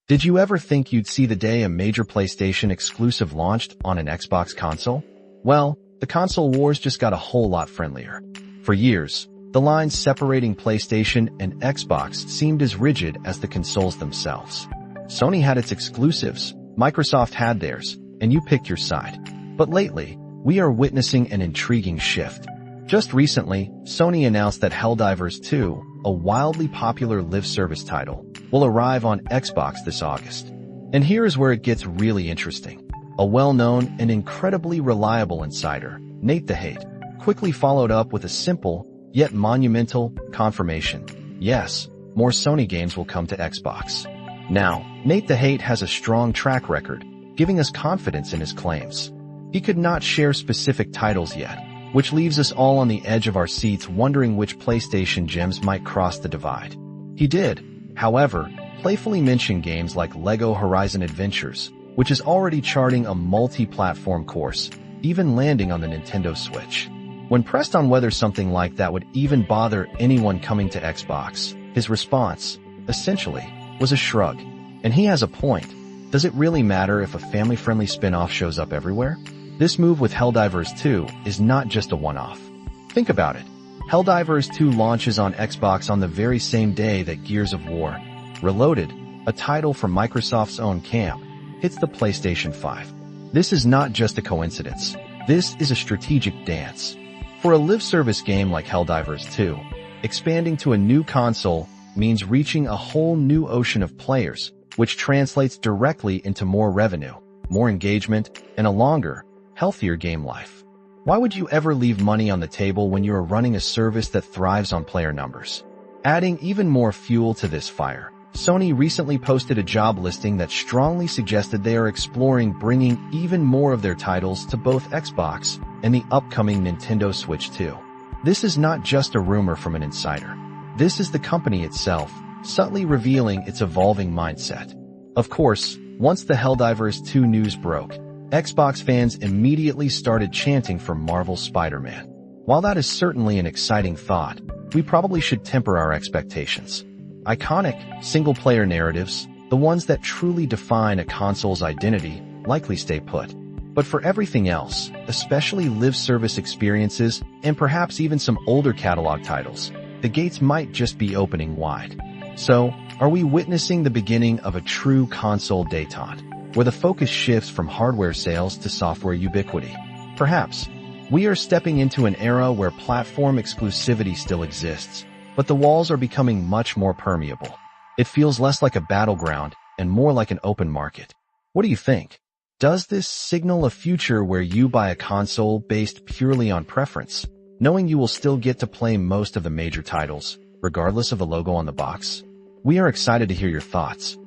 Did you ever think you'd see the day a major PlayStation exclusive launched on an Xbox console? Well, the console wars just got a whole lot friendlier. For years, the lines separating PlayStation and Xbox seemed as rigid as the consoles themselves. Sony had its exclusives, Microsoft had theirs, and you picked your side. But lately, we are witnessing an intriguing shift. Just recently, Sony announced that Helldivers 2, a wildly popular live service title, will arrive on Xbox this August. And here is where it gets really interesting. A well-known and incredibly reliable insider, NateTheHate, quickly followed up with a simple, yet monumental, confirmation. Yes, more Sony games will come to Xbox. Now, NateTheHate has a strong track record, giving us confidence in his claims. He could not share specific titles yet, which leaves us all on the edge of our seats wondering which PlayStation gems might cross the divide. He did, however, playfully mention games like LEGO Horizon Adventures, which is already charting a multi-platform course, even landing on the Nintendo Switch. When pressed on whether something like that would even bother anyone coming to Xbox, his response, essentially, was a shrug. And he has a point. Does it really matter if a family-friendly spin-off shows up everywhere? This move with Helldivers 2 is not just a one-off. Think about it. Helldivers 2 launches on Xbox on the very same day that Gears of War Reloaded, a title from Microsoft's own camp, hits the PlayStation 5. This is not just a coincidence. This is a strategic dance. For a live service game like Helldivers 2, expanding to a new console means reaching a whole new ocean of players, which translates directly into more revenue, more engagement, and a longer, healthier game life. Why would you ever leave money on the table when you are running a service that thrives on player numbers? Adding even more fuel to this fire, Sony recently posted a job listing that strongly suggested they are exploring bringing even more of their titles to both Xbox and the upcoming Nintendo Switch 2. This is not just a rumor from an insider. This is the company itself, subtly revealing its evolving mindset. Of course, once the Helldivers 2 news broke, Xbox fans immediately started chanting for Marvel's Spider-Man. While that is certainly an exciting thought, we probably should temper our expectations. Iconic, single-player narratives, the ones that truly define a console's identity, likely stay put. But for everything else, especially live service experiences and perhaps even some older catalog titles, the gates might just be opening wide. So, are we witnessing the beginning of a true console détente, where the focus shifts from hardware sales to software ubiquity? Perhaps. We are stepping into an era where platform exclusivity still exists, but the walls are becoming much more permeable. It feels less like a battleground and more like an open market. What do you think? Does this signal a future where you buy a console based purely on preference, knowing you will still get to play most of the major titles, regardless of the logo on the box? We are excited to hear your thoughts.